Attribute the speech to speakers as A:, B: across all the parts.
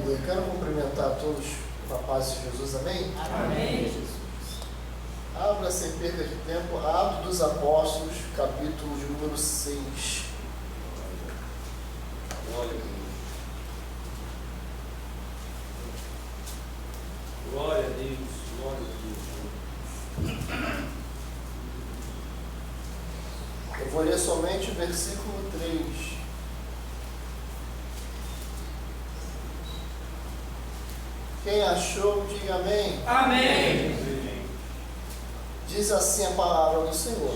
A: Aleluia. Quero cumprimentar todos com a paz de Jesus, amém?
B: Amém.
A: Abra sem perda de tempo, Atos dos Apóstolos, capítulo de número 6.
B: Glória a Deus. Glória a Deus. Glória a Deus.
A: Eu vou ler somente o versículo 3. Quem achou, diga amém.
B: Amém.
A: Diz assim a palavra do Senhor: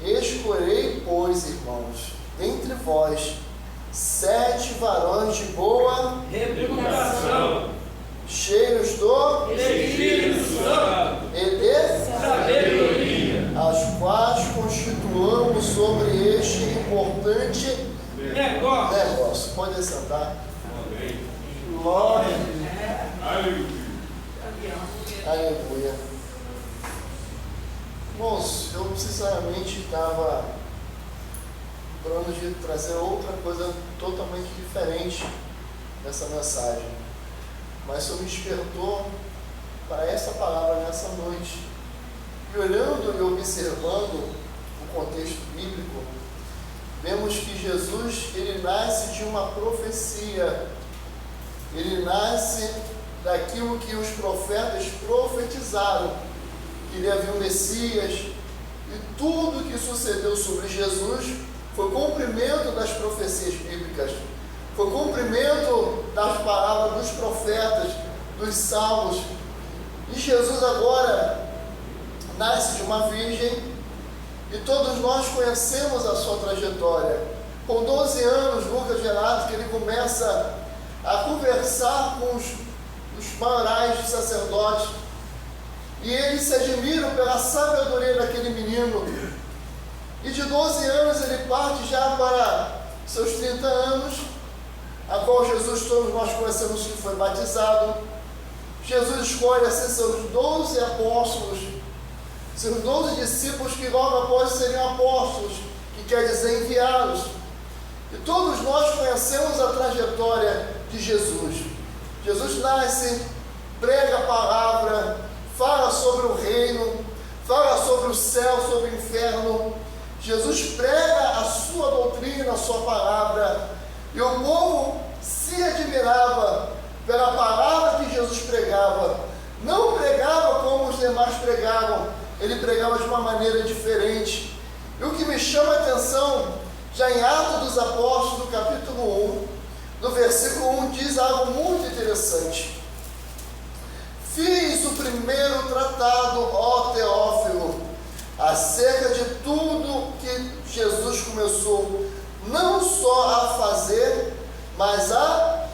A: Escolhei, pois, irmãos, dentre vós 7 varões de boa
B: Reputação.
A: cheios do
B: Espírito Santo.
A: e de
B: Sabedoria.
A: as quais constituamos sobre este importante negócio. Pode sentar. Glória a Deus. Aleluia. Irmãos, eu sinceramente estava procurando de trazer outra coisa totalmente diferente dessa mensagem. Mas o Senhor me despertou para essa palavra nessa noite. E olhando e observando o contexto bíblico, vemos que Jesus, ele nasce de uma profecia. Ele nasce daquilo que os profetas profetizaram, que ele havia um Messias, e tudo que sucedeu sobre Jesus foi cumprimento das profecias bíblicas, foi cumprimento das palavras dos profetas, dos salmos. E Jesus agora nasce de uma virgem, e todos nós conhecemos a sua trajetória. Com 12 anos, Lucas relata que ele começa a conversar com os maiorais dos sacerdotes, e eles se admiram pela sabedoria daquele menino. E de 12 anos ele parte já para seus 30 anos, a qual Jesus, todos nós conhecemos, que foi batizado. Jesus escolhe assim seus 12 apóstolos, seus 12 discípulos, que logo após seriam apóstolos, que quer dizer enviados. E todos nós conhecemos a trajetória de Jesus. Jesus nasce, prega a palavra, fala sobre o reino, fala sobre o céu, sobre o inferno. Jesus prega a sua doutrina, a sua palavra, e o povo se admirava pela palavra que Jesus pregava. Não pregava como os demais pregavam, ele pregava de uma maneira diferente. E o que me chama a atenção, já em Atos dos Apóstolos, no capítulo 1, no versículo 1, diz algo muito interessante. Fiz o primeiro tratado, ó Teófilo, acerca de tudo que Jesus começou, não só a fazer, mas a...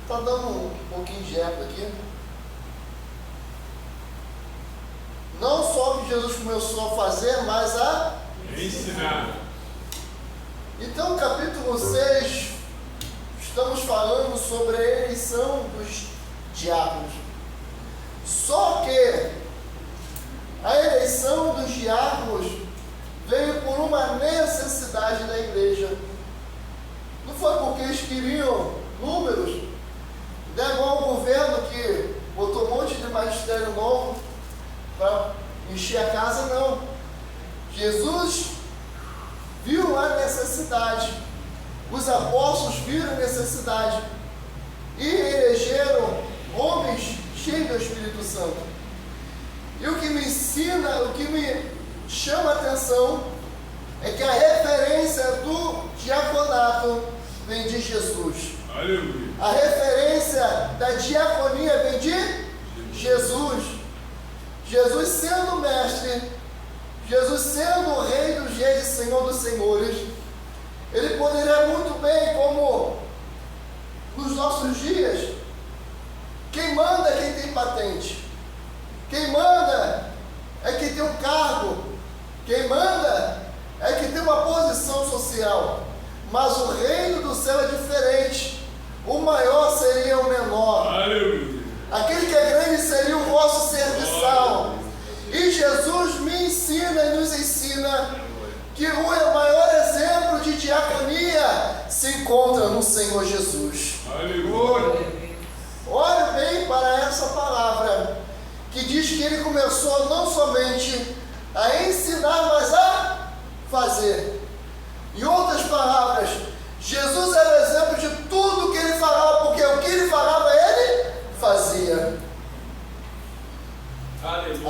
A: Está dando um pouquinho de eco aqui. Não só o que Jesus começou a fazer, mas a...
C: ensinar.
A: Então, capítulo 6, estamos falando sobre a eleição dos diáconos. Só que a eleição dos diáconos veio por uma necessidade da igreja. Não foi porque eles queriam números, não é igual o governo que botou um monte de magistério novo para encher a casa, não. Jesus viu a necessidade, os apóstolos viram a necessidade e elegeram homens cheios do Espírito Santo. E o que me ensina, o que me chama a atenção é que a referência do diaconato vem de Jesus.
C: Aleluia.
A: A referência da diaconia vem de Jesus. Jesus sendo mestre, Jesus sendo o Rei dos Reis e Senhor dos Senhores, ele poderia muito bem, como nos nossos dias, quem manda é quem tem patente, quem manda é quem tem um cargo, quem manda é quem tem uma posição social. Mas o reino do céu é diferente. O maior seria o menor.
C: Aleluia.
A: Aquele que é grande seria o vosso serviçal. E Jesus me ensina e nos ensina que o maior exemplo de diaconia se encontra no Senhor Jesus.
C: Aleluia.
A: Olhe bem para essa palavra, que diz que ele começou não somente a ensinar, mas a fazer. Em outras palavras, Jesus era o exemplo de tudo que ele falava, porque o que ele falava, ele fazia.
B: Aleluia.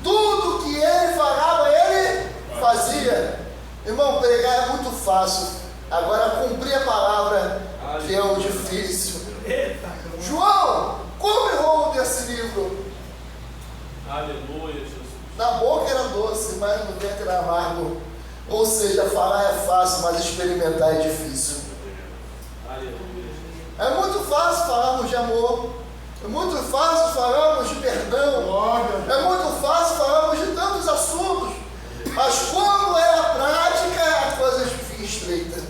A: Tudo que ele falava, ele fazia. Irmão, pregar é muito fácil. Agora, cumprir a palavra, que é o difícil. João, come o rolo desse livro.
B: Aleluia, Jesus.
A: Na boca era doce, mas no dentro era amargo. Ou seja, falar é fácil, mas experimentar é difícil.
B: Aleluia.
A: É muito fácil falarmos de amor. É muito fácil falarmos de perdão. É muito fácil falarmos de tantos assuntos. Mas quando é a prática, a coisa fica estreita.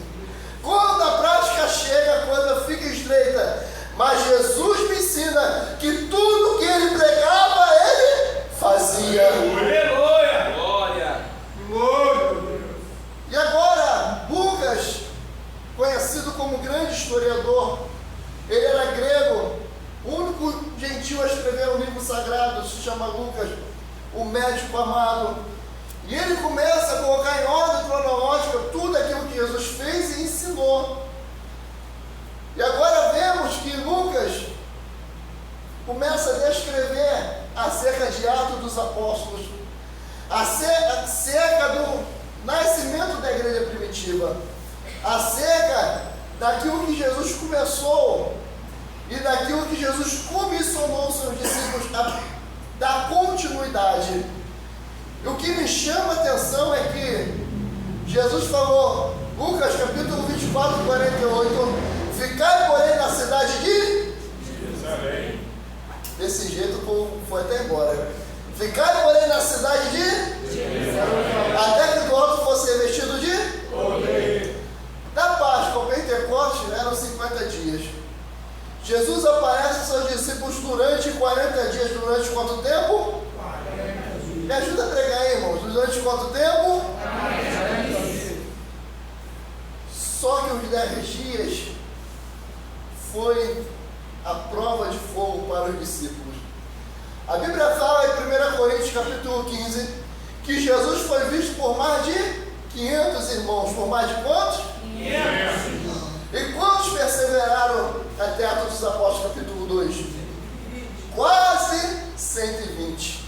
A: Quando a prática chega, a coisa fica estreita. Mas Jesus me ensina que tudo que ele pregava, ele fazia.
B: Aleluia. Glória.
A: E agora, Lucas, conhecido como grande historiador, ele era grego, o único gentil a escrever um livro sagrado, se chama Lucas, o médico amado. E ele começa a colocar em ordem cronológica tudo aquilo que Jesus fez e ensinou. E agora vemos que Lucas começa a descrever acerca de Atos dos Apóstolos, acerca do nascimento da igreja primitiva, acerca daquilo que Jesus começou e daquilo que Jesus comissionou os seus discípulos a dar continuidade. E o que me chama a atenção é que Jesus falou, Lucas capítulo 24, 48, ficai, porém, na cidade de
C: Jerusalém.
A: Desse jeito o povo foi até embora. Ficai, porém, na cidade de Jerusalém, até que do alto fosse revestido de
C: Poder.
A: Da Páscoa ao Pentecostes eram 50 dias. Jesus aparece aos seus discípulos durante 40 dias. Durante quanto tempo? 40 dias. Me ajuda a pregar aí, irmãos. Durante quanto tempo? 40 dias. Só que os 10 dias foi a prova de fogo para os discípulos. A Bíblia fala em 1 Coríntios capítulo 15 que Jesus foi visto por mais de 500 irmãos. Por mais de quantos? 500. E quantos perseveraram até Atos dos Apóstolos capítulo 2? Quase 120.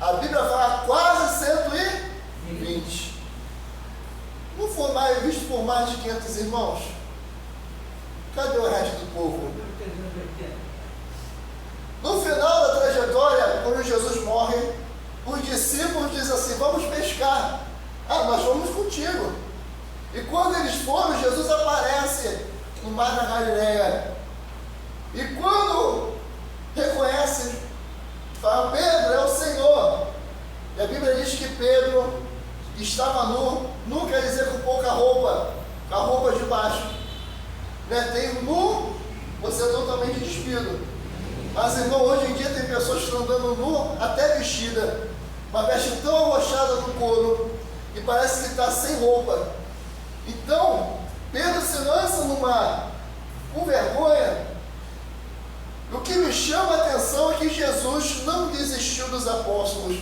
A: A Bíblia fala quase 120. Não foi mais visto por mais de 500 irmãos? Cadê o resto do povo? No final da trajetória, quando Jesus morre, os discípulos dizem assim, vamos pescar. Ah, nós vamos contigo. E quando eles foram, Jesus aparece no mar da Galileia. E quando reconhece, fala, Pedro é o Senhor. E a Bíblia diz que Pedro estava nu, nu quer dizer com pouca roupa, com a roupa de baixo. Né? Tem nu, você é totalmente despido. Mas, irmão, hoje em dia tem pessoas que estão andando nu, até vestida, uma veste tão arrochada no couro, e parece que está sem roupa. Então, Pedro se lança no mar, com vergonha. O que me chama a atenção é que Jesus não desistiu dos apóstolos.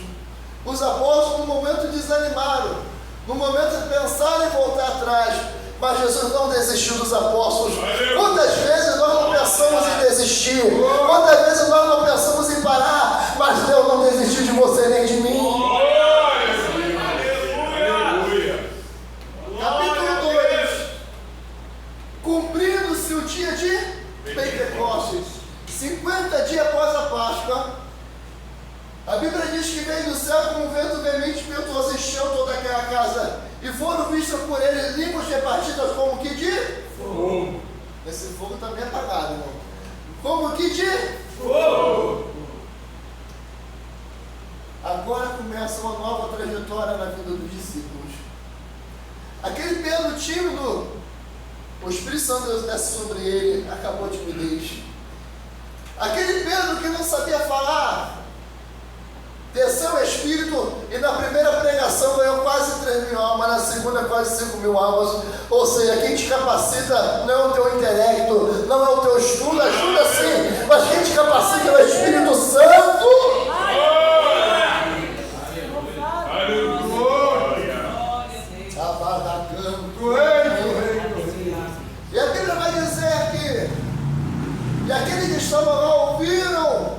A: Os apóstolos, no momento, desanimaram, no momento de pensar em voltar atrás, mas Jesus não desistiu dos apóstolos. Quantas vezes nós não pensamos em desistir? Quantas vezes nós não pensamos em parar? Mas Deus não desistiu de você nem de mim. Capítulo 2. Cumprindo-se o dia de Pentecostes, 50 dias após a Páscoa, a Bíblia diz que veio do céu como um vento veemente impetuoso, encheu toda aquela casa, e foram vistas por ele línguas repartidas como que de fogo. Esse fogo está bem apagado, irmão. Como que de fogo. Agora começa uma nova trajetória na vida dos discípulos. Aquele Pedro tímido, o Espírito Santo desce sobre ele, acabou a timidez. Aquele Pedro que não sabia falar, desceu o Espírito e na primeira pregação ganhou quase 3 mil almas, na segunda quase 5 mil almas. Ou seja, quem te capacita não é o teu intelecto, não é o teu estudo, ajuda sim, mas quem te capacita é o Espírito Santo. E a Bíblia vai dizer que e aqueles que estavam lá ouviram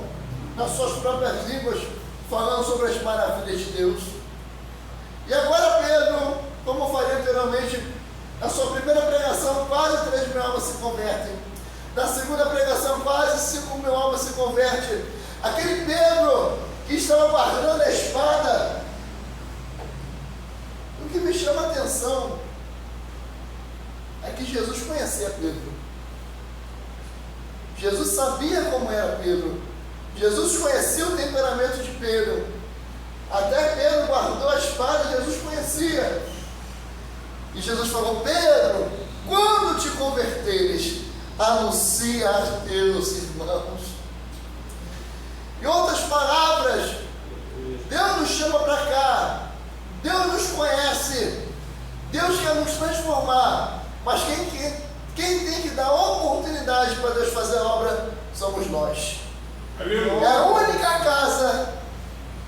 A: nas suas próprias línguas falando sobre as maravilhas de Deus. E agora Pedro, como eu falei anteriormente, na sua primeira pregação quase 3 mil almas se convertem. Na segunda pregação quase 5 mil almas se convertem. Aquele Pedro que estava guardando a espada. O que me chama a atenção é que Jesus conhecia Pedro. Jesus sabia como era Pedro. Jesus conhecia o temperamento de Pedro. Até Pedro guardou a espada, Jesus conhecia. E Jesus falou: Pedro, quando te converteres, anuncia a teus irmãos. Em outras palavras, Deus nos chama para cá. Deus nos conhece. Deus quer nos transformar. Mas quem tem que dar oportunidade para Deus fazer a obra somos nós. É a única casa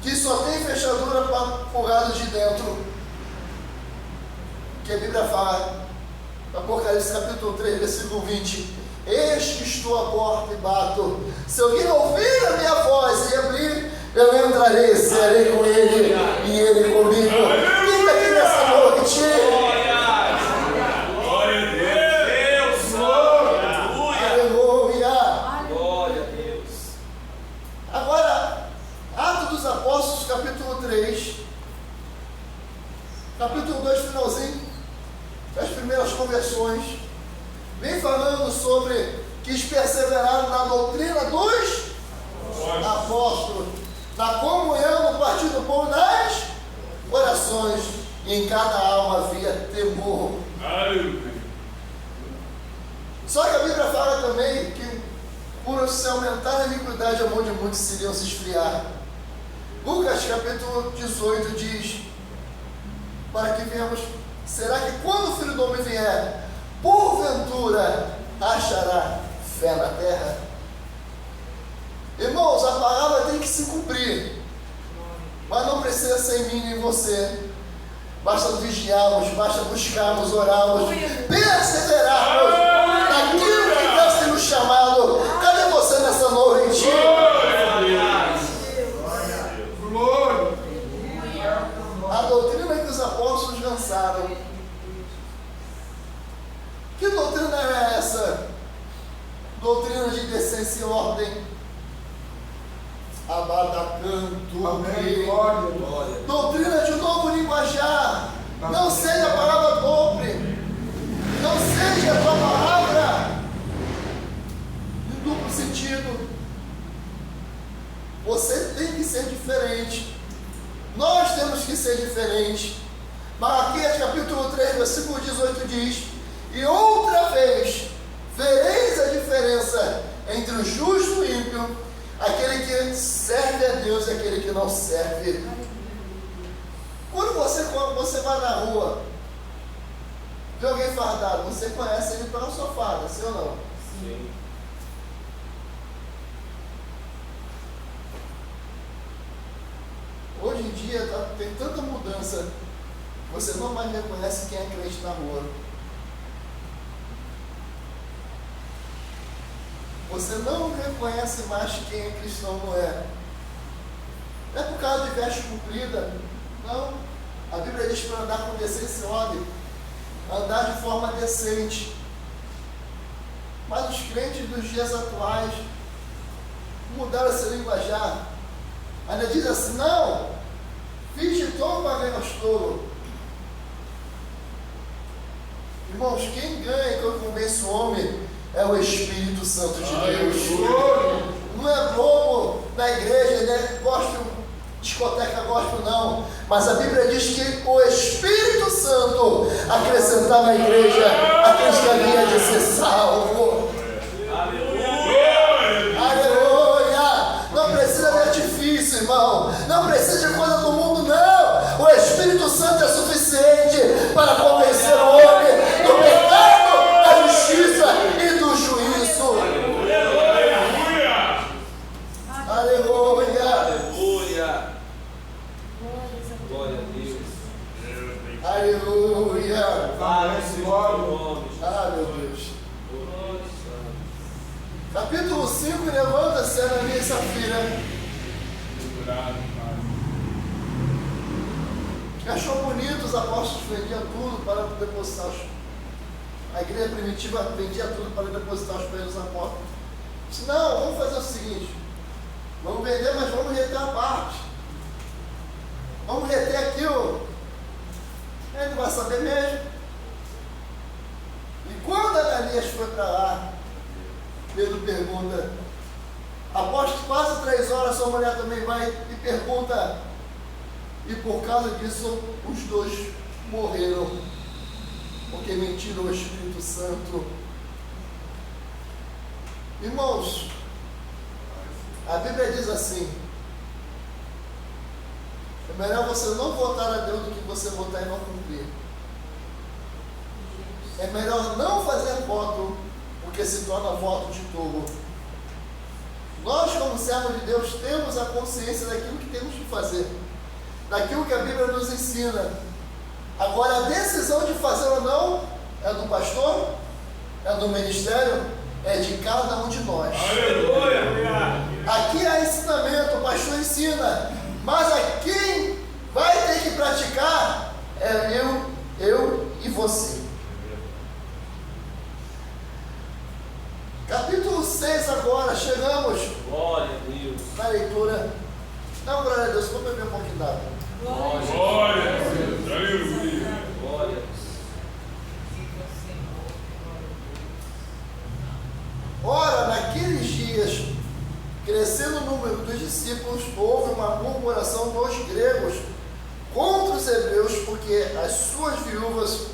A: que só tem fechadura para o lado de dentro. Que a Bíblia fala, Apocalipse capítulo 3, versículo 20: Eis que estou à porta e bato. Se alguém ouvir a minha voz e abrir, eu entrarei, serei com ele e ele comigo. Quem está aqui nessa noite? Apóstolos, capítulo 3, capítulo 2, finalzinho, das primeiras conversões, vem falando sobre que eles perseveraram na doutrina dos apóstolos, na comunhão, no partir do pão, nas orações, e em cada alma havia temor. Só que a Bíblia fala também que por se aumentar a iniquidade, a mão de muitos iriam se esfriar. Lucas capítulo 18 diz: para que venhamos, será que quando o Filho do Homem vier, porventura achará fé na terra? Irmãos, a palavra tem que se cumprir, mas não precisa ser em mim nem em você. Basta vigiarmos, basta buscarmos, orarmos, perseverarmos naquilo que Deus tem nos chamado. Cadê você nessa noite? A doutrina que os apóstolos lançaram. Que doutrina é essa? Doutrina de decência e ordem. Abadacanto. Doutrina de um novo linguajar. Não seja a palavra dobre. Não seja a tua palavra em duplo sentido. Você tem que ser diferente. Nós temos que ser diferentes. Malaquias capítulo 3, versículo 18 diz: e outra vez vereis a diferença entre o justo e o ímpio, aquele que serve a Deus e aquele que não serve. Quando você vai na rua, vê alguém fardado, você conhece ele pela sua farda, sim ou não? Sim. Hoje em dia tem tanta mudança, você não mais reconhece quem é crente na rua. Você não reconhece mais quem é cristão, não é? Não é por causa de veste comprida, não. A Bíblia diz para andar com decência e ordem, andar de forma decente. Mas os crentes dos dias atuais mudaram esse linguajar. Ainda diz assim: não, finge tolo para ganhar os tolos. Irmãos, quem ganha e convence o homem é o Espírito Santo de Deus. Não é bobo na igreja, né? Gospel, discoteca gospel, não. Mas a Bíblia diz que o Espírito Santo acrescentava à igreja aqueles que haviam de ser salvo. Aleluia! Não precisa de artifício, irmão. Não precisa Aleluia.
B: Parece nome.
A: Ah, meu Deus. Capítulo 5, levanta-se, Ananias e Safira. Achou bonito, os apóstolos vendiam tudo para depositar a igreja primitiva vendia tudo para depositar os pés dos apóstolos. Disse, não, vamos fazer o seguinte, vamos vender, mas vamos reter a parte. Vamos reter aquilo. Ele não vai saber mesmo. E quando Ananias foi para lá, Pedro pergunta, após quase 3 horas, sua mulher também vai e pergunta, e por causa disso os dois morreram, porque mentiram ao Espírito Santo. Irmãos, a Bíblia diz assim, é melhor você não votar a Deus do que você votar e não cumprir. É melhor não fazer voto, porque se torna voto de tolo. Nós, como servos de Deus, temos a consciência daquilo que temos que fazer, daquilo que a Bíblia nos ensina. Agora, a decisão de fazer ou não é do pastor, é do ministério, é de cada um de nós.
C: Aleluia!
A: Aqui há ensinamento, o pastor ensina, mas a quem vai ter que praticar é eu e você. Capítulo 6 agora, chegamos.
B: Glória a Deus.
A: Na leitura. Dá uma glória a Deus, vou beber um pouquinho d'água.
C: Glória a Deus! Aleluia!
B: Glória a Deus.
A: Ora, naqueles dias, crescendo o número dos discípulos, houve uma murmuração dos gregos contra os hebreus, porque as suas viúvas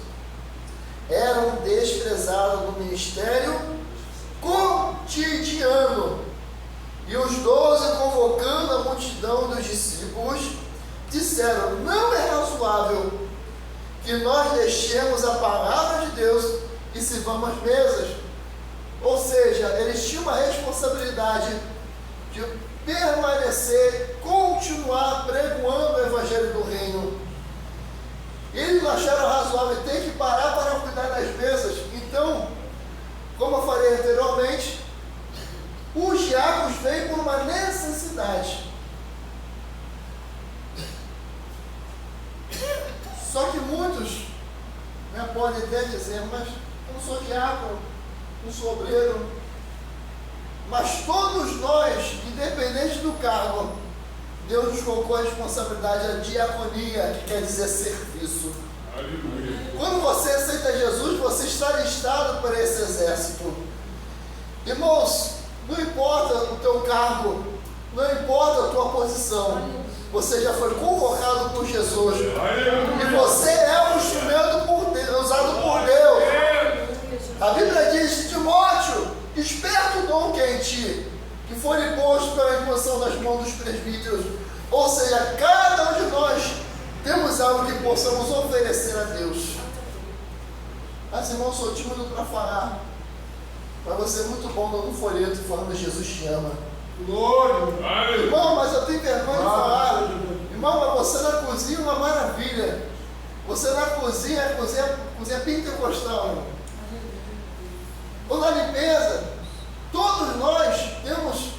A: eram desprezadas no ministério cotidiano. E os 12, convocando a multidão dos discípulos, disseram, não é razoável que nós deixemos a palavra de Deus e sirvamos às mesas. Ou seja, eles tinham uma responsabilidade de permanecer, continuar pregoando o evangelho do reino. Eles não acharam razoável ter que parar para cuidar das mesas. Então, como eu falei anteriormente, os diáconos veio por uma necessidade. Só que muitos podem até dizer, mas eu não sou diácono, não sou obreiro. Mas todos nós, independente do cargo, Deus nos colocou a responsabilidade, a diaconia, que quer dizer serviço.
C: Aleluia!
A: Quando você aceita Jesus, você está listado para esse exército. Irmãos, não importa o teu cargo, não importa a tua posição, você já foi convocado por Jesus. E você é um instrumento usado por Deus. A Bíblia diz, Timóteo, esperta o dom que é em ti, que foi imposto pela imposição das mãos dos presbíteros. Ou seja, cada um de nós temos algo que possamos oferecer a Deus. Mas, irmão, sou tímido para falar. Mas você é muito bom dando um folheto falando que Jesus te ama.
C: Glória!
A: Irmão, mas eu tenho vergonha de falar. Irmão, mas você na cozinha é uma maravilha. Você na cozinha cozinha pentecostal, irmão. Ou na limpeza, todos nós temos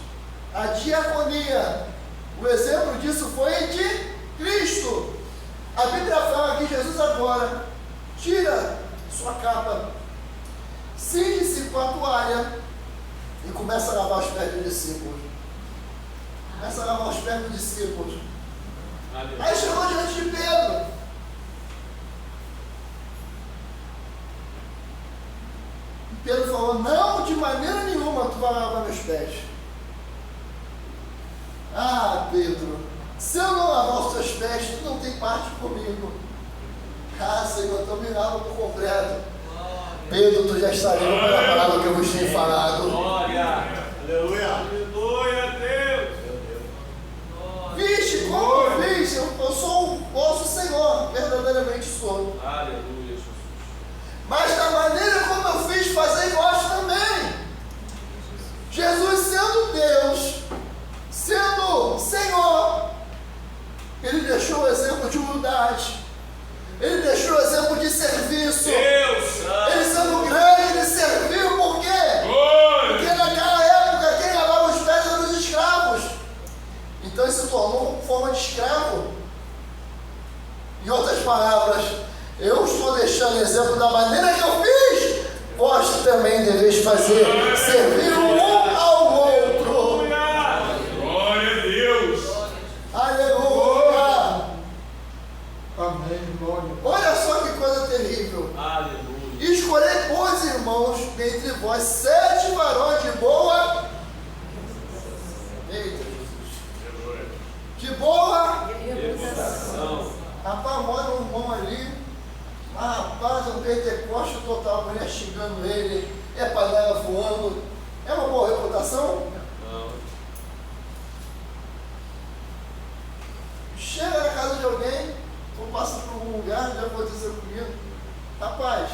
A: a diaconia. O exemplo disso foi de Cristo. A Bíblia fala que Jesus agora tira sua capa, cinge-se com a toalha e começa a lavar os pés dos discípulos. Começa a lavar os pés dos discípulos. Aí chegou diante de Pedro. E Pedro falou, não, de maneira nenhuma tu vai lavar meus pés. Ah, Pedro, se eu não lavar os teus pés, tu não tem parte comigo. Ah, Senhor, então me lava por completo. Pedro, tu já está livre pela palavra que eu vos tenho falado.
B: Glória!
C: Aleluia!
B: Glória a Deus!
A: Vixe, como eu fiz? Eu sou o vosso Senhor, verdadeiramente sou.
B: Aleluia, Jesus.
A: Mas da maneira como eu fiz, fazei vós também. Jesus sendo Deus, sendo Senhor, Ele deixou o exemplo de humildade. Ele deixou de escravo. Em outras palavras, eu estou deixando exemplo da maneira que eu fiz, vós também deveis fazer, servir um ao outro.
C: Glória a Deus.
A: Aleluia.
C: Amém. Glória.
A: Olha só que coisa terrível.
B: Aleluia.
A: Escolhei, pois, irmãos, dentre vós 7 varões de boa. Eita, Jesus. De boa.
B: Reputação.
A: Rapaz, mora um irmão ali. Mas, rapaz, um pentecoste total, a mulher xingando ele, panela voando. É uma boa reputação?
B: Não.
A: Chega na casa de alguém, ou passa por algum lugar, já aconteceu comigo. Rapaz,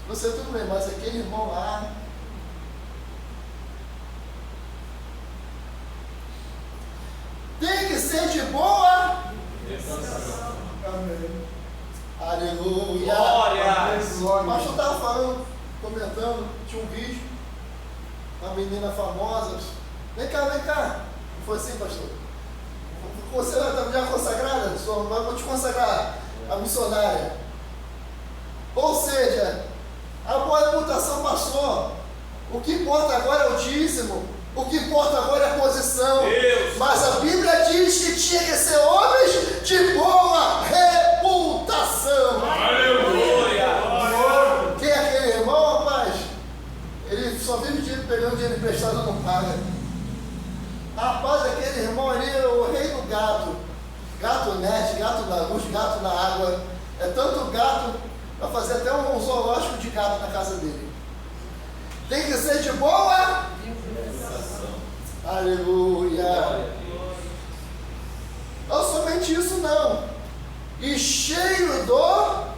A: você tudo bem, mas aquele irmão lá. Tem que ser de boa.
C: Amém.
A: Aleluia.
B: Glória.
A: O pastor estava falando, comentando, tinha um vídeo, uma menina famosa. Vem cá. Não foi assim, pastor? Você está já consagrada? Vou te consagrar, a missionária. Ou seja, a boa reputação passou. O que importa agora é o dízimo. O que importa agora é a posição.
B: Deus.
A: Mas a Bíblia diz que tinha que ser homens de boa reputação.
B: Aleluia.
A: Quem é aquele irmão, rapaz? Ele só vive pegando dinheiro emprestado e não paga. Rapaz, aquele irmão ali é o rei do gato. Gato net, gato na luz, gato na água. É tanto gato, vai fazer até um zoológico de gato na casa dele. Tem que ser de boa. Aleluia. Não somente isso não. E cheio do...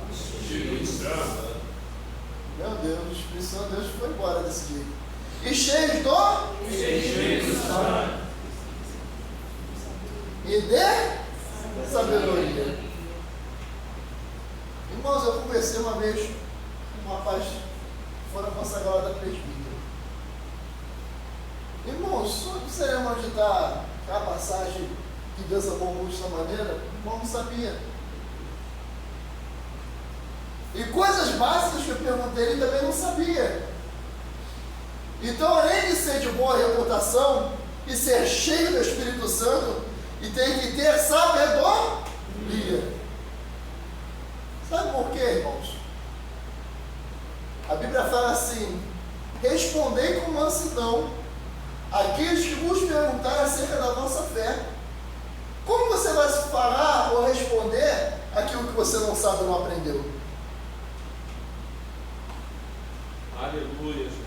A: Meu Deus, o Espírito Santo de Deus foi embora desse jeito. E cheio do... E de sabedoria. Irmãos, eu conversei uma vez com um rapaz que foi na consagrada da presbítera. Irmãos, você lembra onde está a passagem que Deus amou muito dessa maneira? O irmão não sabia. E coisas básicas que eu perguntei, ele também não sabia. Então, além de ser de boa reputação e ser cheio do Espírito Santo, e tem que ter sabedoria. Sabe por quê, irmãos? A Bíblia fala assim: respondei com mansidão aqueles que vos perguntarem acerca da vossa fé. Como você vai falar ou responder aquilo que você não sabe ou não aprendeu?
B: Aleluia, Jesus.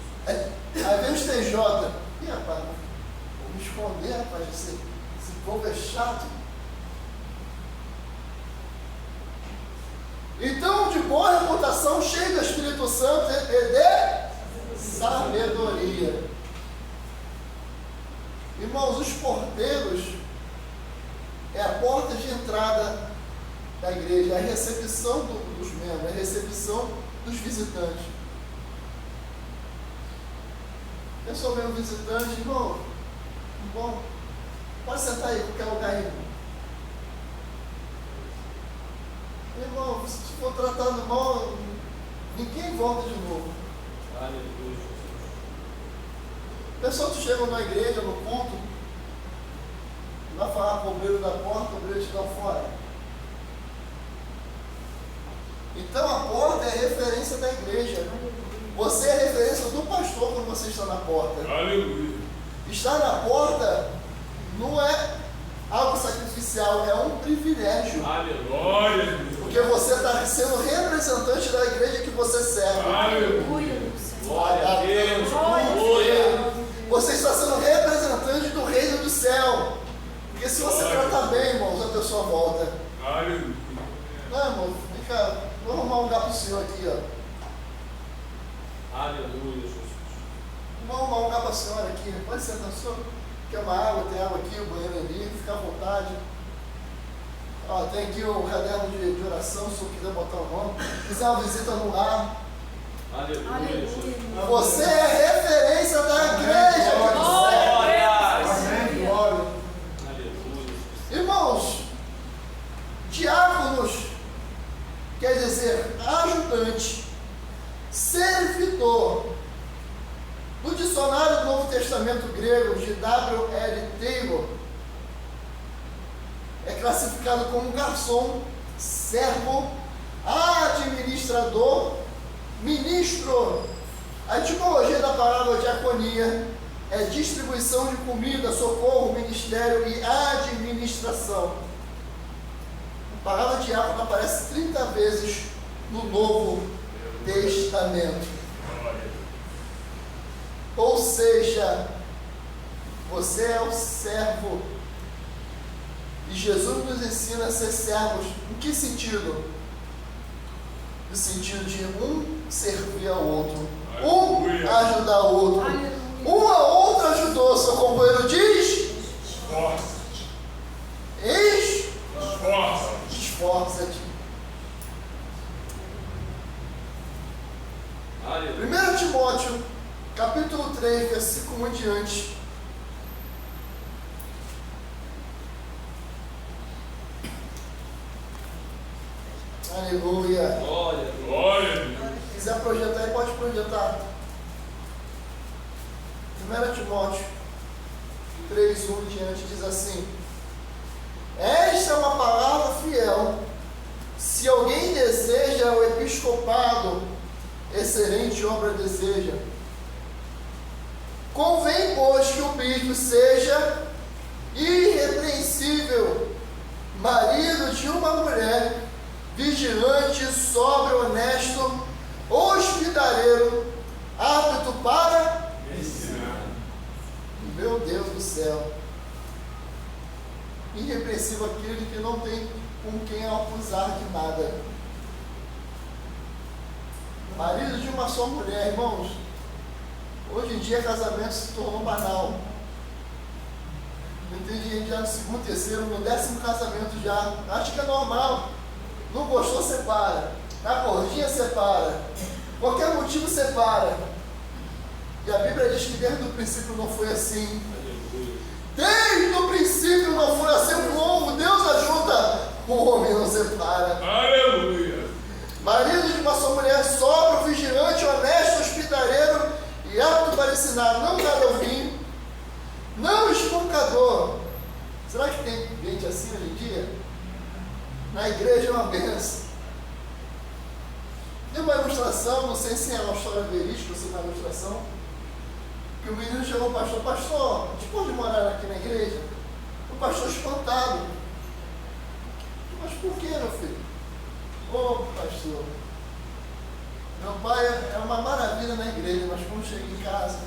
A: Aí vem os TJ. Ih, rapaz, vou me esconder, rapaz, esse povo é chato. Então, de boa reputação, cheio do Espírito Santo e de sabedoria. Irmãos, os porteiros é a porta de entrada da igreja, é a recepção dos membros, é a recepção dos visitantes. Eu sou meu visitante, irmão, bom, pode sentar aí, qualquer lugar aí. Irmão, se for tratado mal, ninguém volta de novo.
B: Aleluia.
A: Pessoal que chegam na igreja, no culto, vai falar com o obreiro da porta, o obreiro te dá fora. Então a porta é a referência da igreja. Você é a referência do pastor quando você está na porta.
C: Aleluia.
A: Estar na porta não é algo sacrificial, é um privilégio.
C: Aleluia.
A: Porque você está sendo representante da igreja que você serve.
C: Aleluia.
B: Glória a Deus. Aleluia.
A: Você está sendo representante do reino do céu. Porque se você tratar bem, irmãos, a pessoa volta.
C: Aleluia.
A: Não, irmão, vem cá, vou arrumar um lugar para o senhor aqui, ó.
B: Aleluia, Jesus.
A: Vamos arrumar um lugar para a senhora aqui. Pode sentar, senhor. Quer uma água? Tem água aqui, o banheiro ali, fica à vontade. Ó, tem aqui o caderno de oração, se o senhor quiser botar o nome. Quiser uma visita no lar.
B: Aleluia, Jesus.
A: Você é a referência da igreja.
B: Glória.
C: Amém. Glória.
B: Aleluia.
A: Diáconos quer dizer ajudante, servidor. No dicionário do Novo Testamento grego de W.L. Taylor, é classificado como garçom, servo, administrador, ministro. A etimologia da palavra diaconia é distribuição de comida, socorro, ministério e administração. A palavra diácono aparece 30 vezes no Novo Testamento. Ou seja, você é o servo. E Jesus nos ensina a ser servos. Em que sentido? No sentido de um servir ao outro, um ajudar o outro. Um a outro ajudou. Seu companheiro diz: esforça-te. 1 Timóteo, capítulo 3, versículo 1 em diante. Aleluia.
B: Glória.
A: Se quiser projetar aí, pode projetar. 1 Timóteo 3, 1 em diante diz assim: esta é uma palavra fiel. Se alguém deseja o episcopado, excelente obra deseja. Convém, pois, que o bispo seja irrepreensível, marido de uma mulher, vigilante, sóbrio, honesto, hospitaleiro, apto para
C: ensinar.
A: Meu Deus do céu. Irrepreensível aquele que não tem com quem acusar de nada. Marido de uma só mulher, irmãos. Hoje em dia casamento se tornou banal. Tem gente já no segundo, terceiro, no 10º casamento já. Acho que é normal. Não gostou, separa. Na gordinha, separa. Qualquer motivo, separa. E a Bíblia diz que desde o princípio não foi assim. Desde o princípio não foi assim. Como Deus ajuda, o homem não separa.
C: Aleluia.
A: Marido de uma só mulher, sóbrio, vigilante, honesto, hospitaleiro e apto para ensinar, não dado ao vinho, não espancador. Será que tem gente assim hoje em dia? Na igreja é uma benção. Tem uma ilustração, não sei se é uma história verídica ou se é uma ilustração, que o menino chegou ao pastor: pastor, a gente pode morar aqui na igreja? O pastor espantado: mas por que, meu filho? Ô pastor, meu pai é uma maravilha na igreja, mas quando chega em casa,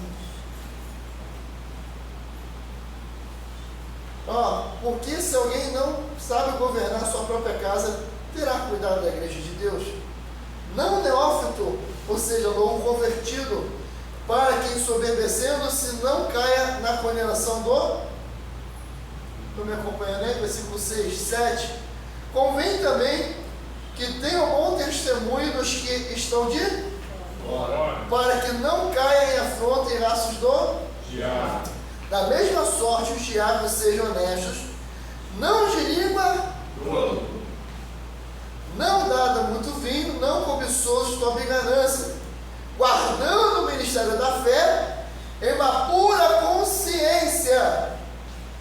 A: porque se alguém não sabe governar a sua própria casa, terá cuidado da igreja de Deus? Não neófito, ou seja, novo convertido, para que ensoberbecendo-se não caia na condenação do... Estou me acompanhando aí? Versículo 6, 7. Convém também que tenham bom testemunho dos que estão de fora, para que não caia em afronta e laços do
C: Diabo.
A: Da mesma sorte, os diáconos sejam honestos, não de língua, não dada muito vinho, não cobiçosos com ganância, guardando o ministério da fé em uma pura consciência,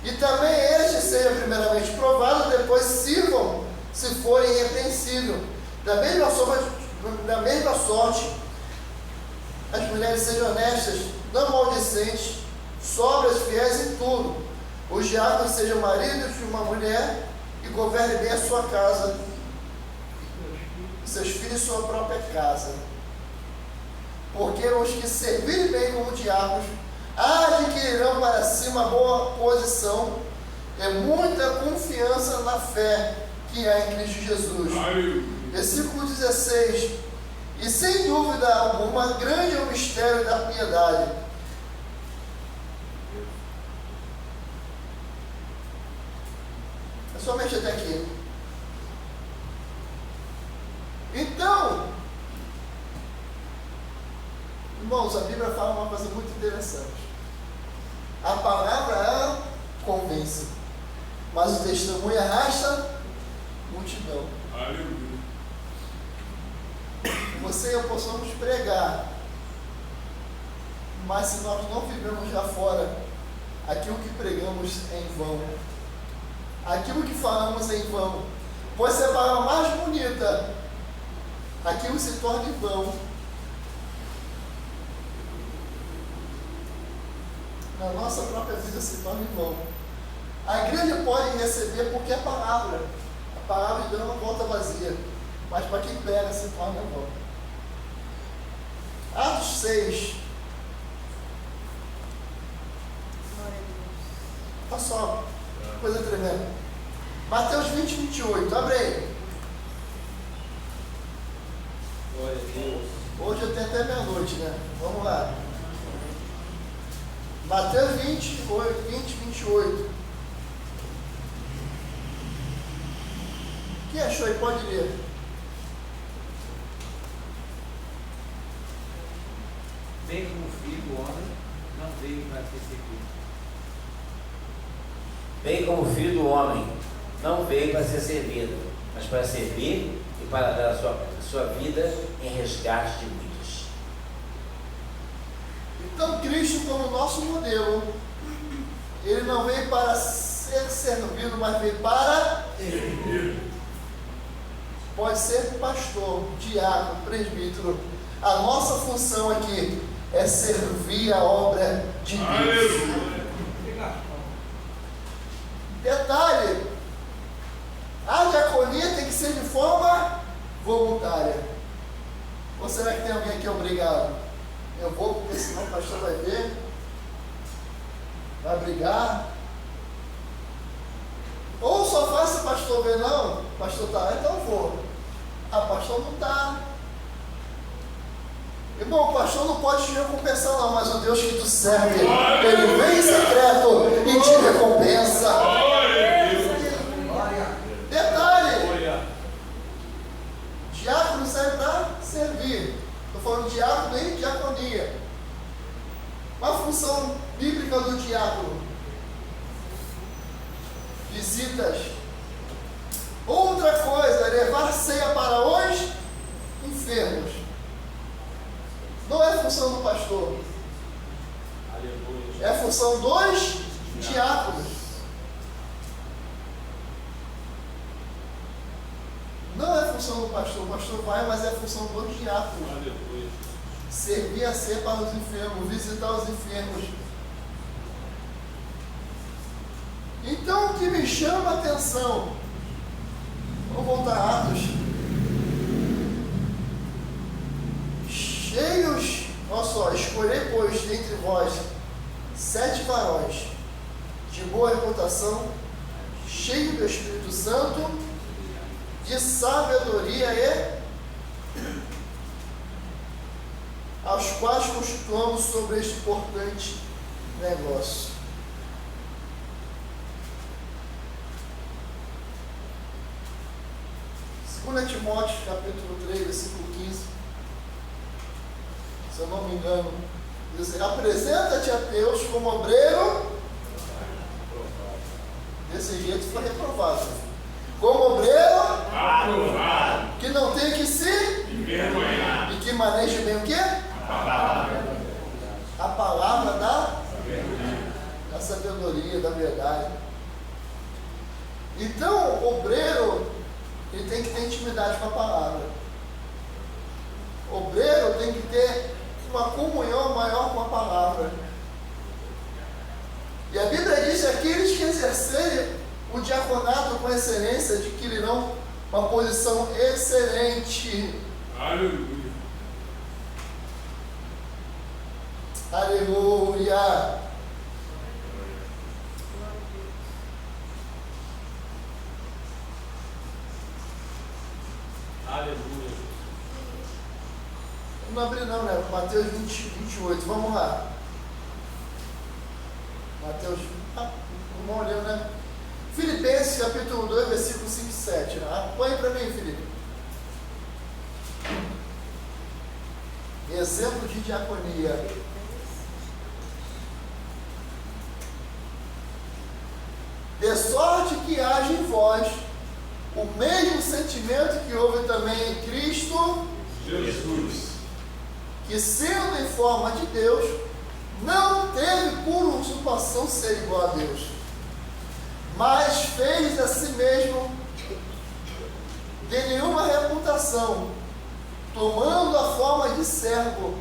A: e também este seja primeiramente provado, depois sirvam, se forem irrepreensíveis. Da mesma sorte, as mulheres sejam honestas, não maldicentes, sóbrias, fiéis em tudo. Os diáconos sejam maridos de uma mulher e governem bem a sua casa, seus filhos e sua própria casa. Porque os que servirem bem como diáconos adquirirão para si uma boa posição e muita confiança na fé que há em Cristo Jesus. Versículo 16. E sem dúvida alguma, grande é o mistério da piedade. É somente até aqui. Então, irmãos, a Bíblia fala uma coisa muito interessante. A palavra, ela convence, mas o testemunho arrasta multidão.
C: Aleluia.
A: Você e eu possamos pregar, mas se nós não vivemos lá fora, aquilo que pregamos é em vão. Aquilo que falamos é em vão. Pode ser a palavra mais bonita, aquilo se torna em vão. Na nossa própria vida se torna em vão. A igreja pode receber porque é palavra. A palavra de Deus não volta vazia. Mas para quem pega se torna em vão. Atos 6. Olha só, coisa tremenda. Mateus 20, 28. Abre aí.
B: Glória a Deus.
A: Hoje eu tenho até meia-noite, né? Vamos lá. Mateus 20, 28. Quem achou aí pode ler.
D: Bem como o Filho do Homem não veio para ser servido.
E: Bem como o Filho do Homem não veio para ser servido, mas para servir e para dar a sua vida em resgate de muitos.
A: Então Cristo, como nosso modelo, ele não veio para ser servido, mas veio para servir. Pode ser pastor, diácono, presbítero. A nossa função aqui é servir a obra de Deus.
C: Aleluia.
A: Detalhe, a diaconia tem que ser de forma voluntária. Ou será que tem alguém que é obrigado? Eu vou porque senão o pastor vai ver, vai brigar. Ou só faz se o pastor ver, não, o pastor está lá, então eu vou. Ah, o pastor não está. Irmão, o pastor não pode te recompensar não, mas o Deus que tu serve, ele vem em secreto e te recompensa. Detalhe, diácono serve para servir. Estou falando diácono e diaconia. Qual a função bíblica do diácono? Visitas. Outra coisa, levar ceia para os enfermos. Não é função do pastor.
B: Aleluia.
A: É função dos diáconos. Não é função do pastor. O pastor vai, mas é função dos diáconos.
B: Aleluia.
A: Servir a ceia para os enfermos, visitar os enfermos. Então, o que me chama a atenção, vamos voltar a Atos, cheios, olha só, escolhei, pois, dentre vós 7 varões de boa reputação, cheios do Espírito Santo, de sabedoria e aos quais constituamos sobre este importante negócio. Segunda Timóteo, capítulo 3, versículo 15. Se eu não me engano, diz assim: apresenta-te a Deus como obreiro. Desse jeito foi reprovado. Como obreiro
C: Aprovado.
A: que não tem que se
C: Envergonhado.
A: e que maneje bem o quê? A palavra da sabedoria, da verdade. Então, o obreiro, ele tem que ter intimidade com a palavra. O obreiro tem que ter uma comunhão maior com a palavra. E a Bíblia diz que aqueles que exercerem o diaconato com excelência adquirirão uma posição excelente.
C: Aleluia.
A: Aleluia!
B: Aleluia.
A: Não abri não, né? Mateus 20, 28. Vamos lá. Mateus. Não olhando, né? Filipenses capítulo 2, versículo 5 e 7. Põe para mim, Filipe. Exemplo de diaconia. De sorte que haja em vós o o mesmo sentimento que houve também em Cristo,
C: Jesus.
A: que sendo em forma de Deus, não teve por usurpação ser igual a Deus, mas fez a si mesmo de nenhuma reputação, tomando a forma de servo,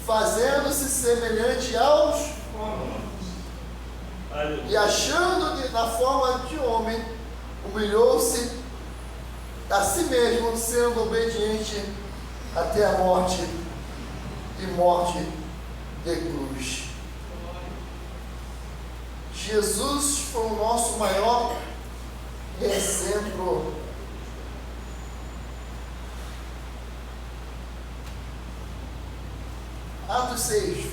A: fazendo-se semelhante aos homens, e achando na forma de homem, humilhou-se a si mesmo, sendo obediente até a morte e morte de cruz. Jesus foi o nosso maior exemplo. Atos 6.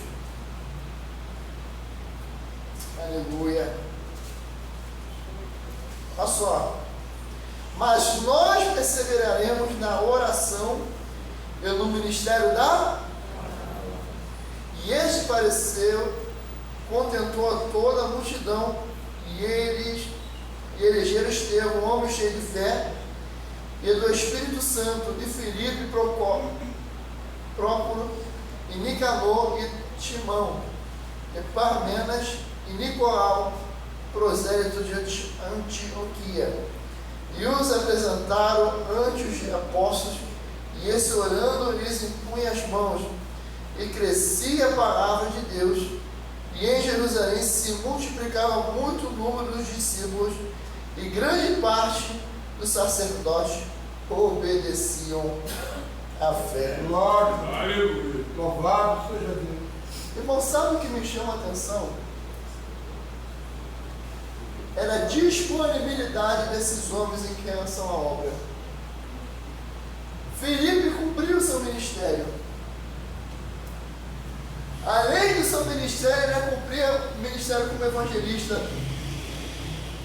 A: Aleluia. Olha só. Mas nós perseveraremos na oração e no ministério da... E este pareceu, contentou a toda a multidão, e elegeram Estevão, um homem cheio de fé, e do Espírito Santo, de Filipe, Prócoro, e Nicanor, e Timão, e Parmenas, e Nicolau, prosélito de Antioquia. E os apresentaram ante os apóstolos, e esse orando lhes impunha as mãos, e crescia a palavra de Deus, e em Jerusalém se multiplicava muito o número dos discípulos, e grande parte dos sacerdotes obedeciam à fé.
F: Glória,
C: Aleluia.
F: louvado seja Deus.
A: Irmão, sabe o que me chama a atenção? Era a disponibilidade desses homens em relação à obra. Filipe cumpriu o seu ministério. Além do seu ministério, ele cumpria o ministério como evangelista.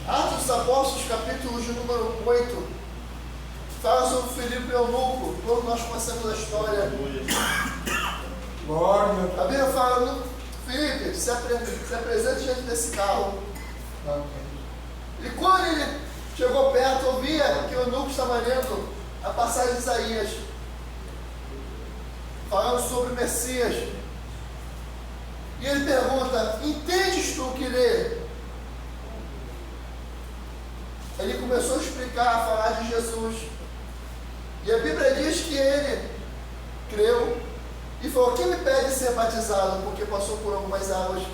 A: Atos dos Apóstolos, capítulo de número 8, fala sobre Filipe Eunuco. Todos nós conhecemos a história.
F: Glória.
A: A Bíblia fala, Filipe, se apresente diante desse carro. E quando ele chegou perto, ouvia que o eunuco estava lendo a passagem de Isaías, falando sobre o Messias. E ele pergunta, entendes tu o que lê? Ele começou a explicar, a falar de Jesus. E a Bíblia diz que ele creu e falou, quem me pede ser batizado? Porque passou por algumas águas.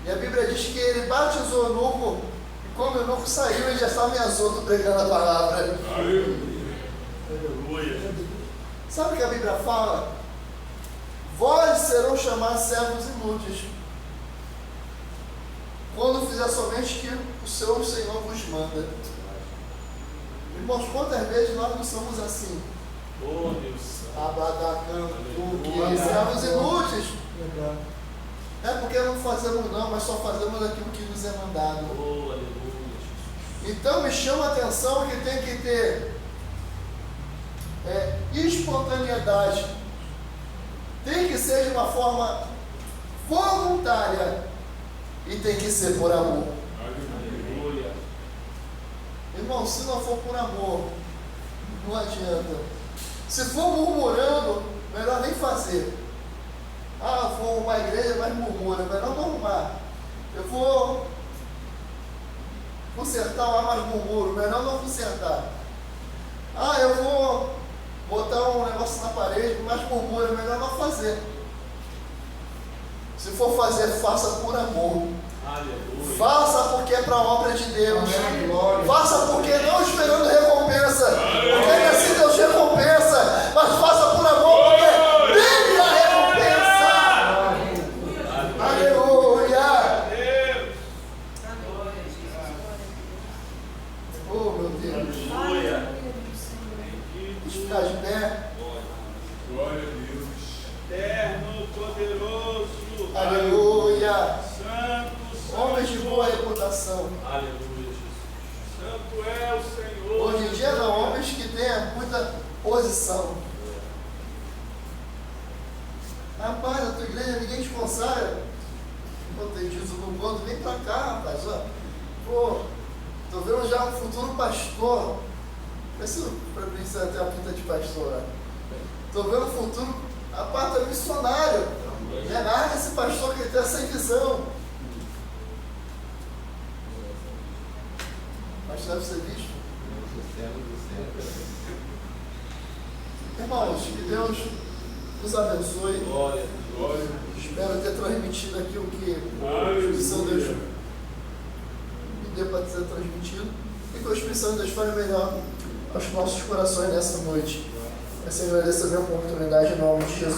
A: E a Bíblia diz que ele batizou o eunuco, e quando o eunuco saiu, ele já estava em Azoto pregando a palavra.
C: Aleluia. Aleluia.
A: Sabe o que a Bíblia fala? Vós serão chamados servos inúteis, quando fizer somente o que o seu Senhor vos manda. Irmãos, quantas vezes nós não somos assim?
B: Oh, Deus.
A: Abadacantuque, servos inúteis.
F: Verdade.
A: Não é porque não fazemos não, mas só fazemos aquilo que nos é mandado.
B: Oh, aleluia.
A: Então me chama a atenção que tem que ter espontaneidade. Tem que ser de uma forma voluntária e tem que ser por amor.
B: Aleluia.
A: Irmão, se não for por amor, não adianta. Se for murmurando, melhor nem fazer. Ah, vou arrumar a igreja, mas murmura, melhor não arrumar. Eu vou consertar lá, mas murmuro, melhor não consertar. Ah, eu vou botar um negócio na parede, mas murmura, melhor não fazer. Se for fazer, faça por amor.
B: Aleluia.
A: Faça porque é para a obra de Deus.
F: Amém, glória.
A: Faça porque não esperando recompensa. Porque ainda assim Deus recompensa. Mas faça por amor porque dele a recompensa. Aleluia. Oh, meu Deus.
B: Aleluia.
A: Vamos ficar de pé.
C: Glória a Deus.
B: Eterno, poderoso.
A: Aleluia.
B: Santo,
A: Homens de boa reputação.
B: aleluia, Jesus. Santo é o Senhor.
A: Hoje em dia não, homens que têm muita posição. Rapaz, na tua igreja ninguém te consagra. Quando tem Jesus no bando, vem pra cá, rapaz. Ó. Pô, Estou vendo já um futuro pastor. Vê se para mim você tem a pinta de pastor, né? Estou vendo um futuro, aparta missionário. Larga esse pastor que ele tem essa visão. Mas deve ser visto. Irmãos, que Deus nos abençoe.
B: Glória.
C: Glória.
A: Espero ter transmitido aqui o que o Espírito Santo de Deus me deu para ser transmitido. E que o Espírito Santo de Deus fale melhor aos nossos corações nessa noite. Eu agradeço a minha oportunidade em nome de Jesus.